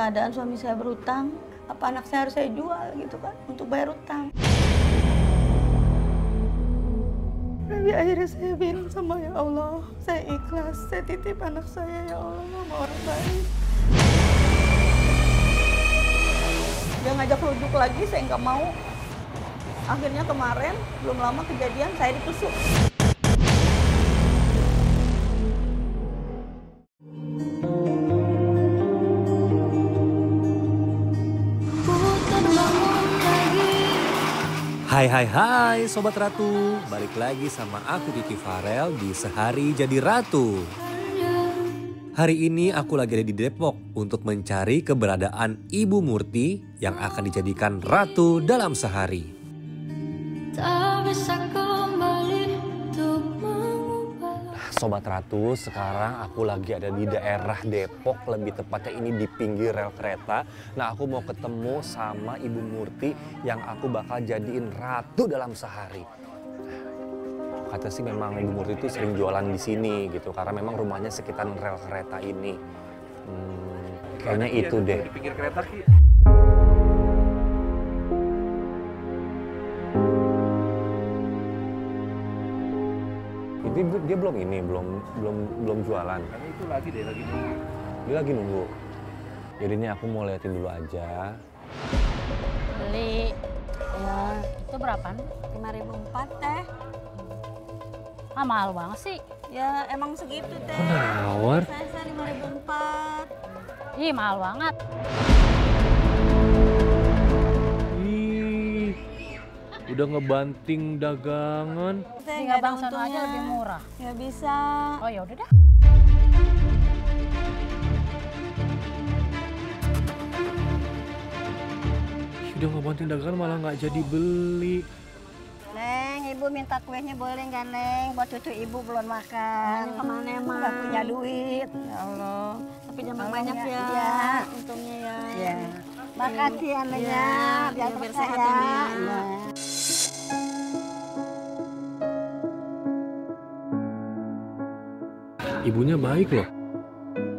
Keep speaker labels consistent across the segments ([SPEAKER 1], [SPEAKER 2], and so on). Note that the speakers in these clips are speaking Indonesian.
[SPEAKER 1] keadaan suami saya berhutang, apa anak saya harus saya jual gitu kan untuk bayar utang. Tapi akhirnya saya bilang sama ya Allah, saya ikhlas, saya titip anak saya ya Allah sama orang baik. Dia ngajak rujuk lagi, saya nggak mau. Akhirnya kemarin, belum lama kejadian, saya ditusuk.
[SPEAKER 2] Hai Sobat Ratu, balik lagi sama aku Kiki Farel di Sehari Jadi Ratu. Hari ini aku lagi ada di Depok untuk mencari keberadaan Ibu Murti yang akan dijadikan ratu dalam sehari. Sobat Ratu, sekarang aku lagi ada di daerah Depok, lebih tepatnya ini di pinggir rel kereta. Nah, aku mau ketemu sama Ibu Murti yang aku bakal jadiin ratu dalam sehari. Kata sih memang Ibu Murti itu sering jualan di sini gitu, karena memang rumahnya sekitaran rel kereta ini. Kayaknya itu deh.
[SPEAKER 3] Di pinggir kereta sih.
[SPEAKER 2] Itu dia belum jualan.
[SPEAKER 3] Karena itu lagi nunggu.
[SPEAKER 2] Dia lagi nunggu. Jadi ini aku mau liatin dulu aja.
[SPEAKER 4] Beli.
[SPEAKER 1] Ya,
[SPEAKER 4] Itu berapa?
[SPEAKER 1] 5.004 teh.
[SPEAKER 4] Ah, mahal banget sih.
[SPEAKER 1] Ya emang segitu teh.
[SPEAKER 2] Nawar.
[SPEAKER 1] Saya 5.004.
[SPEAKER 4] Ih, mahal banget.
[SPEAKER 3] Ih, udah ngebanting dagangan.
[SPEAKER 1] Teh
[SPEAKER 4] Tinggal
[SPEAKER 1] nggak ada
[SPEAKER 4] bang sono aja
[SPEAKER 1] untungnya.
[SPEAKER 4] lebih murah.
[SPEAKER 1] Nggak bisa.
[SPEAKER 4] Oh ya udah dah.
[SPEAKER 3] Udah ngebanting dagangan malah nggak jadi beli.
[SPEAKER 5] Neng, ibu minta kuenya boleh nggak Neng? Buat cucu ibu belum makan.
[SPEAKER 1] Kemana emang?
[SPEAKER 5] Nggak punya duit.
[SPEAKER 1] Ya Allah. Tapi jangan
[SPEAKER 5] Tolong
[SPEAKER 1] banyak
[SPEAKER 5] ya.
[SPEAKER 1] ya.
[SPEAKER 5] Iya.
[SPEAKER 1] Untungnya ya.
[SPEAKER 5] Ya. Makasih ya Neng ya.
[SPEAKER 1] Iya, biar
[SPEAKER 5] berkah
[SPEAKER 1] sehat
[SPEAKER 5] ya.
[SPEAKER 1] ini ya.
[SPEAKER 5] Iya.
[SPEAKER 3] Ibunya baik loh.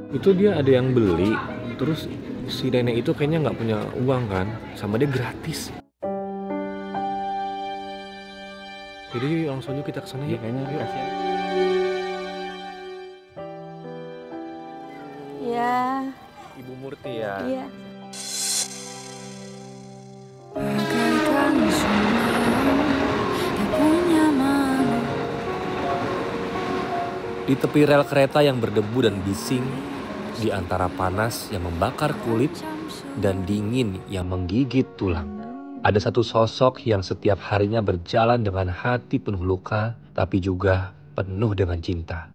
[SPEAKER 3] Itu dia ada yang beli, terus si nenek itu kayaknya nggak punya uang kan, sama dia gratis. Jadi langsung aja kita kesana ya.
[SPEAKER 2] Kayaknya kasihan.
[SPEAKER 1] Iya.
[SPEAKER 3] Ibu Murti ya.
[SPEAKER 1] Iya.
[SPEAKER 2] Di tepi rel kereta yang berdebu dan bising, di antara panas yang membakar kulit dan dingin yang menggigit tulang, ada satu sosok yang setiap harinya berjalan dengan hati penuh luka, tapi juga penuh dengan cinta.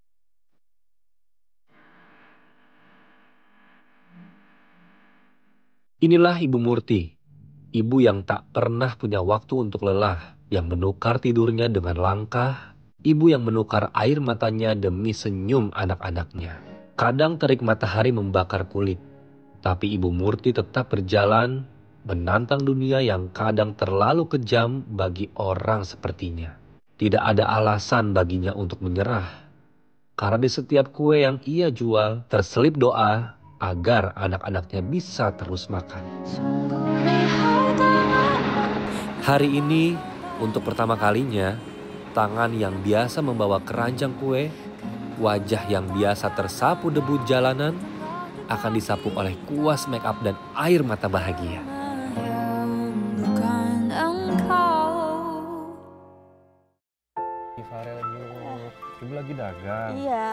[SPEAKER 2] Inilah Ibu Murti, ibu yang tak pernah punya waktu untuk lelah, yang menukar tidurnya dengan langkah, ibu yang menukar air matanya demi senyum anak-anaknya. Kadang terik matahari membakar kulit, tapi Ibu Murti tetap berjalan, menantang dunia yang kadang terlalu kejam bagi orang sepertinya. Tidak ada alasan baginya untuk menyerah, karena di setiap kue yang ia jual terselip doa agar anak-anaknya bisa terus makan. Hari ini, untuk pertama kalinya, tangan yang biasa membawa keranjang kue, wajah yang biasa tersapu debu jalanan, akan disapu oleh kuas make up dan air mata bahagia.
[SPEAKER 3] Farel ibu lagi dagang.
[SPEAKER 1] Iya.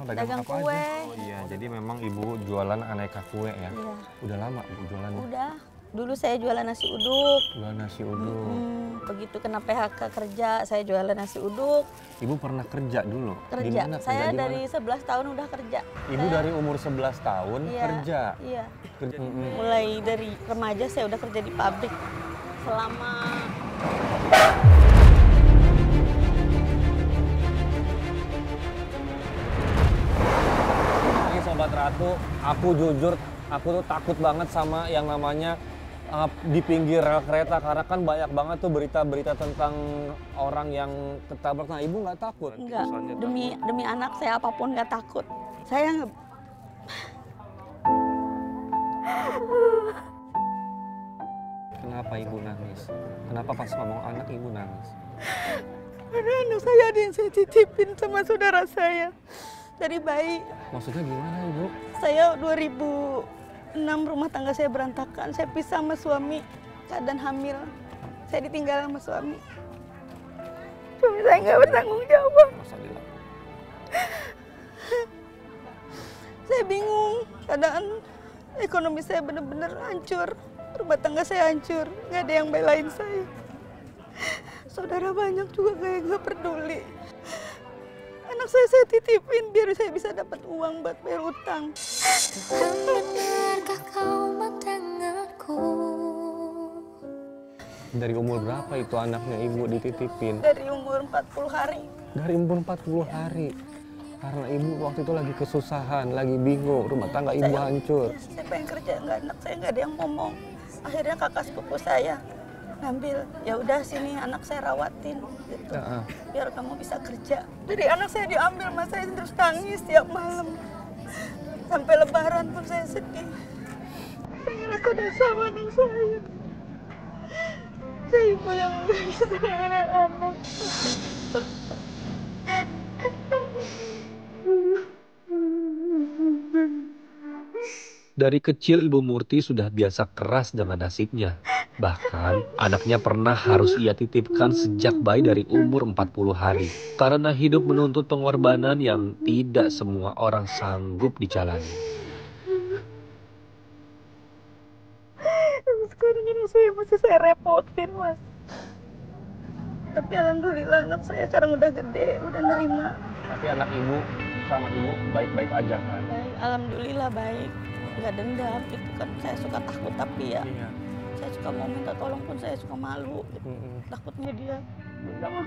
[SPEAKER 3] Oh,
[SPEAKER 1] Dagang
[SPEAKER 3] apa
[SPEAKER 1] kue.
[SPEAKER 3] aja? Oh iya, jadi memang ibu jualan aneka kue ya.
[SPEAKER 1] Iya.
[SPEAKER 3] Udah lama bu jualan.
[SPEAKER 1] Udah. Dulu saya jualan nasi uduk.
[SPEAKER 3] Jualan nasi uduk.
[SPEAKER 1] Begitu kena PHK kerja, saya jualan nasi uduk.
[SPEAKER 3] Ibu pernah kerja dulu? Di
[SPEAKER 1] Kerja.
[SPEAKER 3] mana?
[SPEAKER 1] Saya
[SPEAKER 3] Kerja di
[SPEAKER 1] dari
[SPEAKER 3] mana?
[SPEAKER 1] 11 tahun udah kerja.
[SPEAKER 3] Ibu dari umur 11 tahun
[SPEAKER 1] Iya.
[SPEAKER 3] kerja.
[SPEAKER 1] Iya.
[SPEAKER 3] Kerja.
[SPEAKER 1] Mulai dari remaja saya udah kerja di pabrik selama
[SPEAKER 2] Ini Sobat Ratu, aku jujur, aku tuh takut banget sama yang namanya di pinggir rel kereta, karena kan banyak banget tuh berita-berita tentang orang yang ketabrak. Nah, ibu nggak takut?
[SPEAKER 1] enggak, demi anak saya apapun nggak takut. Saya
[SPEAKER 3] Kenapa ibu nangis? Kenapa pas ngomong anak ibu nangis?
[SPEAKER 1] Ada anak saya ada yang saya titipin sama saudara saya dari bayi.
[SPEAKER 3] Maksudnya gimana ibu?
[SPEAKER 1] Saya 2006 rumah tangga saya berantakan. Saya pisah sama suami, keadaan hamil. Saya ditinggal sama suami. Suami saya nggak bertanggung jawab.
[SPEAKER 3] Masalah.
[SPEAKER 1] Saya bingung, keadaan ekonomi saya benar-benar hancur. Rumah tangga saya hancur, nggak ada yang belain saya. Saudara banyak juga kayak nggak peduli. Anak saya titipin biar saya bisa dapat uang buat bayar utang.
[SPEAKER 6] Benarkah kau mendengarku?
[SPEAKER 3] Dari umur berapa itu anaknya ibu dititipin?
[SPEAKER 1] Dari umur 40 hari.
[SPEAKER 3] Dari umur 40 hari. Karena ibu waktu itu lagi kesusahan, lagi bingung, rumah tangga ibu hancur.
[SPEAKER 1] Saya pengen kerja, anak saya nggak ada yang ngomong. Akhirnya kakak sepupu saya ngambil, ya udah sini anak saya rawatin, gitu. Biar kamu bisa kerja. Jadi anak saya diambil, mas saya terus nangis tiap malam. Sampai lebaran pun saya sedih. Saya rasa udah sama anak saya. Saya ibu yang nggak bisa dengan anak.
[SPEAKER 2] Dari kecil Ibu Murti sudah biasa keras dengan nasibnya. Bahkan anaknya pernah harus ia titipkan sejak bayi dari umur 40 hari. Karena hidup menuntut pengorbanan yang tidak semua orang sanggup dijalani.
[SPEAKER 1] Sekarang ini saya repotin, mas. Tapi alhamdulillah anak saya sekarang udah gede, udah nerima.
[SPEAKER 3] Tapi anak ibu sama ibu baik-baik aja kan?
[SPEAKER 1] Baik, alhamdulillah baik. Nggak dendam, itu kan saya suka takut tapi ya.
[SPEAKER 3] Iya.
[SPEAKER 1] Saya suka mau minta tolong pun saya suka malu. Gitu. Takutnya dia nggak mau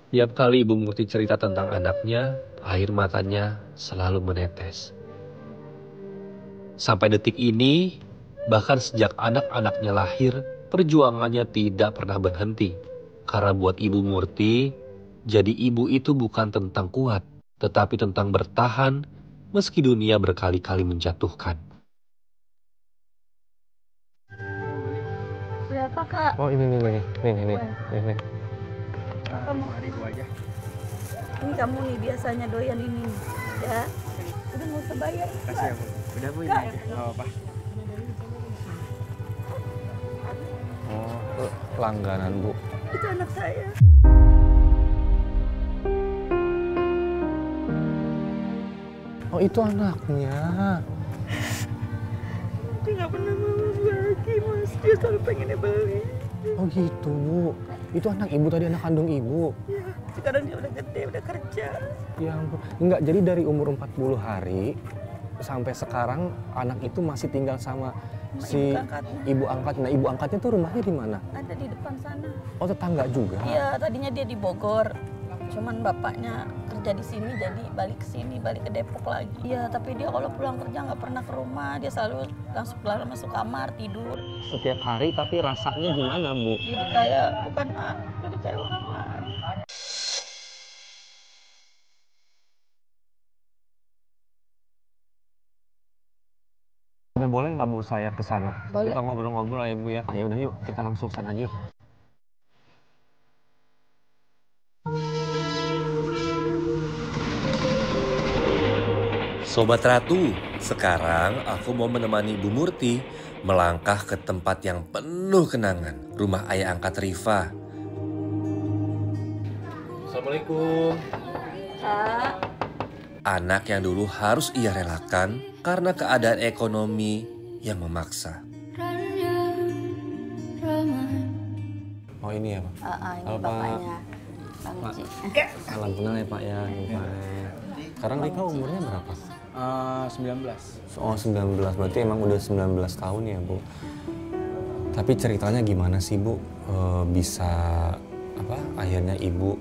[SPEAKER 2] Tiap kali Ibu Murti cerita tentang anaknya, air matanya selalu menetes. Sampai detik ini, bahkan sejak anak-anaknya lahir, perjuangannya tidak pernah berhenti. Karena buat Ibu Murti, jadi ibu itu bukan tentang kuat, tetapi tentang bertahan meski dunia berkali-kali menjatuhkan.
[SPEAKER 1] Berapa kak?
[SPEAKER 3] Oh ini.
[SPEAKER 1] Kamu ini kamu nih biasanya doyan ini nih, ya. Udah nggak usah bayar.
[SPEAKER 7] Kasih ya bu. Udah bu ini aja. Nggak apa-apa.
[SPEAKER 3] Oh, langganan bu.
[SPEAKER 1] Itu anak saya.
[SPEAKER 3] Oh itu anaknya.
[SPEAKER 1] Dia nggak pernah mau lagi mas. Dia selalu pengennya beli.
[SPEAKER 3] Oh gitu bu. Itu anak ibu tadi, anak kandung ibu.
[SPEAKER 1] Ya, sekarang dia udah gede, udah kerja.
[SPEAKER 3] Ya ampun. Enggak, jadi dari umur 40 hari sampai sekarang anak itu masih tinggal sama si ibu angkatnya. Nah, ibu angkatnya tuh rumahnya di mana?
[SPEAKER 1] Ada di depan sana.
[SPEAKER 3] Oh, tetangga juga.
[SPEAKER 1] Iya, tadinya dia di Bogor. Cuman bapaknya kerja di sini jadi balik ke sini, balik ke Depok lagi. Iya, tapi dia kalau pulang kerja nggak pernah ke rumah. Dia selalu langsung masuk kamar, tidur.
[SPEAKER 3] Setiap hari, tapi rasanya gimana, Bu?
[SPEAKER 1] Jadi kayak bukan jadi kayak orang lain.
[SPEAKER 3] Boleh nggak Bu saya ke sana?
[SPEAKER 1] Boleh.
[SPEAKER 3] Kita ngobrol-ngobrol ya Bu ya. Ayo udah yuk, kita langsung sana aja yuk.
[SPEAKER 8] Sobat Ratu, sekarang aku mau menemani Bu Murti melangkah ke tempat yang penuh kenangan, rumah ayah angkat Rifa.
[SPEAKER 3] Assalamualaikum.
[SPEAKER 8] Anak yang dulu harus ia relakan karena keadaan ekonomi yang memaksa.
[SPEAKER 3] Oh ini ya Pak?
[SPEAKER 5] Ini
[SPEAKER 3] Halo, Pak.
[SPEAKER 5] bapaknya, Bang Ci.
[SPEAKER 3] Salam kenal ya Pak ya. Sekarang Rika umurnya berapa?
[SPEAKER 7] 19.
[SPEAKER 3] Oh 19, berarti emang udah 19 tahun ya Bu. Tapi ceritanya gimana sih Bu bisa akhirnya Ibu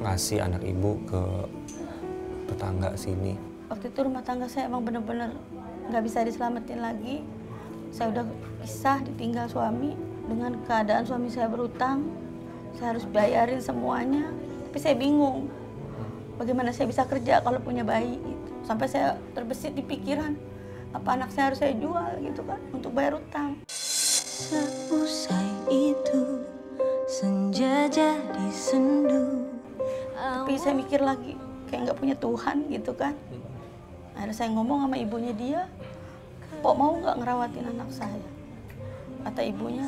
[SPEAKER 3] ngasih anak Ibu ke tetangga sini?
[SPEAKER 1] Waktu itu rumah tangga saya emang bener-bener nggak bisa diselamatin lagi. Saya udah pisah, ditinggal suami. dengan keadaan suami saya berutang, saya harus bayarin semuanya. Tapi saya bingung, bagaimana saya bisa kerja kalau punya bayi gitu. Sampai saya terbesit di pikiran, apa anak saya harus saya jual gitu kan untuk bayar utang.
[SPEAKER 6] Seusai itu senja jadi sendu.
[SPEAKER 1] Tapi saya mikir lagi, kayak nggak punya Tuhan gitu kan. Akhirnya saya ngomong sama ibunya dia, Pok mau nggak ngerawatin anak saya? Kata ibunya,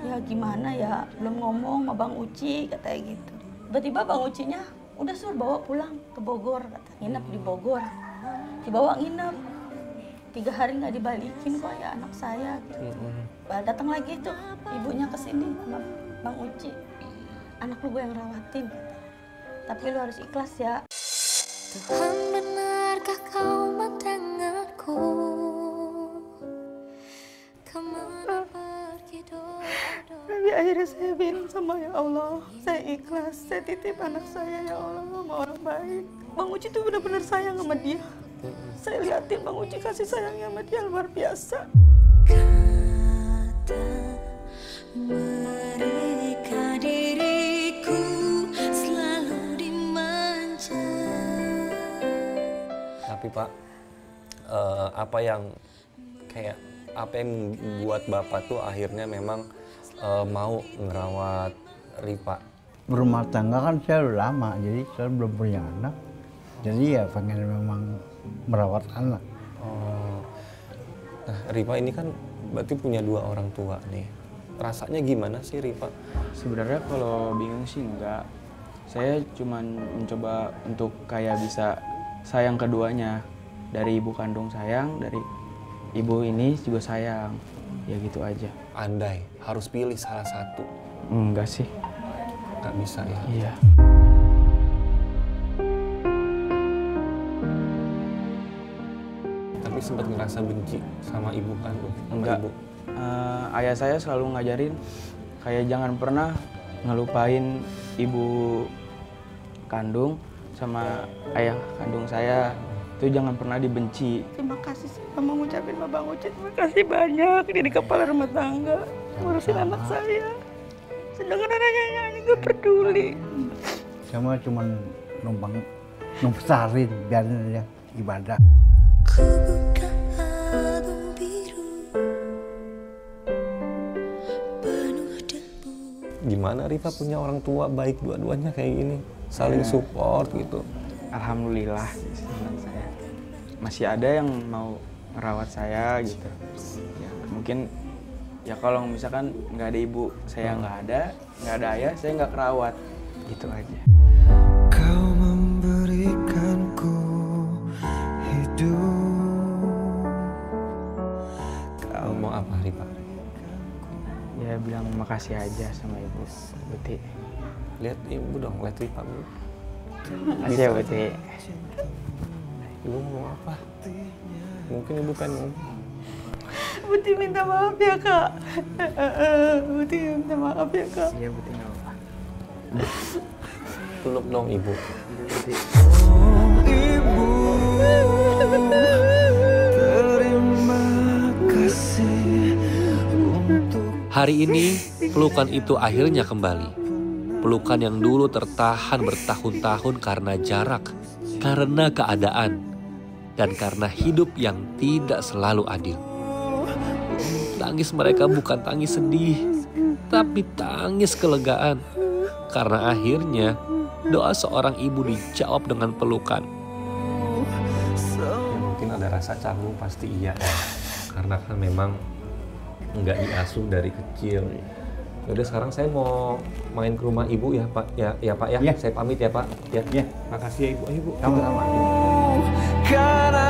[SPEAKER 1] ya gimana ya, belum ngomong sama Bang Uci, katanya gitu. Tiba-tiba Bang Ucinya udah suruh bawa pulang ke Bogor, kata nginep di Bogor. Dibawa nginep, 3 hari nggak dibalikin kok ya anak saya. Gitu. Datang lagi tuh ibunya ke sini sama Bang Uci, anak lu gue yang rawatin, tapi lu harus ikhlas ya.
[SPEAKER 6] Tuhan, benarkah kau mendengarku? Kemana pergi doa-doa?
[SPEAKER 1] Tapi akhirnya saya bilang sama ya Allah, saya ikhlas, saya titip anak saya ya Allah sama orang baik. Bang Uci tuh benar-benar sayang sama dia. Saya liatin Bang Uci kasih sayangnya sama dia luar biasa.
[SPEAKER 6] Kata mereka diriku selalu dimanja.
[SPEAKER 3] Tapi Pak, apa yang membuat Bapak tuh akhirnya memang mau ngerawat Rifa?
[SPEAKER 9] Berumah tangga kan saya udah lama, jadi saya belum punya anak. Jadi ya pengen memang merawat anak.
[SPEAKER 3] Oh. Nah, Rifa ini kan berarti punya 2 orang tua nih. Rasanya gimana sih Rifa?
[SPEAKER 7] Sebenarnya kalau bingung sih enggak. Saya cuman mencoba untuk kayak bisa sayang keduanya. Dari ibu kandung sayang, dari ibu ini juga sayang. Ya gitu aja.
[SPEAKER 3] Andai harus pilih salah satu.
[SPEAKER 7] Enggak sih.
[SPEAKER 3] Nggak bisa ya?
[SPEAKER 7] Iya.
[SPEAKER 3] Tapi sempat ngerasa benci sama ibu kandung?
[SPEAKER 7] Enggak.
[SPEAKER 3] Ibu.
[SPEAKER 7] Ayah saya selalu ngajarin kayak jangan pernah ngelupain ibu kandung sama ayah kandung saya. Itu jangan pernah dibenci.
[SPEAKER 1] Terima kasih saya mau ngucapin sama Bang Uci, terima kasih banyak jadi kepala rumah tangga, ngurusin anak saya. Sedangkan anaknya ini gak peduli.
[SPEAKER 9] Saya mah cuma numpang numpsarin biarin aja ibadah.
[SPEAKER 6] Ku buka album biru penuh debu.
[SPEAKER 3] Gimana Rifa punya orang tua baik dua-duanya kayak gini? Saling support gitu.
[SPEAKER 7] Alhamdulillah senang saya. Masih ada yang mau ngerawat saya gitu. Ya, mungkin ya kalau misalkan nggak ada ibu, saya nggak ada ayah, saya nggak kerawat. Gitu aja.
[SPEAKER 10] Kau memberikanku hidup.
[SPEAKER 3] Kau mau apa Rifa?
[SPEAKER 7] Ya bilang makasih aja sama ibu Buti.
[SPEAKER 3] Lihat ibu dong, lihat Rifa dulu.
[SPEAKER 7] Makasih ya Buti.
[SPEAKER 3] Ibu mau apa? Mungkin ibu pengen ngomong.
[SPEAKER 1] Buti minta maaf ya Kak. Buti minta maaf ya Kak.
[SPEAKER 7] Iya Buti nggak apa.
[SPEAKER 3] Peluk dong ibu.
[SPEAKER 7] Buti.
[SPEAKER 10] Ibu, terima kasih untuk
[SPEAKER 2] Hari ini, pelukan itu akhirnya kembali. Pelukan yang dulu tertahan bertahun-tahun karena jarak, karena keadaan, dan karena hidup yang tidak selalu adil. Tangis mereka bukan tangis sedih, tapi tangis kelegaan. Karena akhirnya doa seorang ibu dijawab dengan pelukan.
[SPEAKER 3] Ya, mungkin ada rasa canggung pasti iya ya. Karena kan memang nggak diasuh dari kecil. Yaudah sekarang saya mau main ke rumah ibu ya Pak. Ya Pak ya.
[SPEAKER 9] Ya.
[SPEAKER 3] Saya pamit ya Pak. Ya.
[SPEAKER 9] Ya.
[SPEAKER 3] Makasih ya ibu.
[SPEAKER 9] Sama-sama.
[SPEAKER 10] karena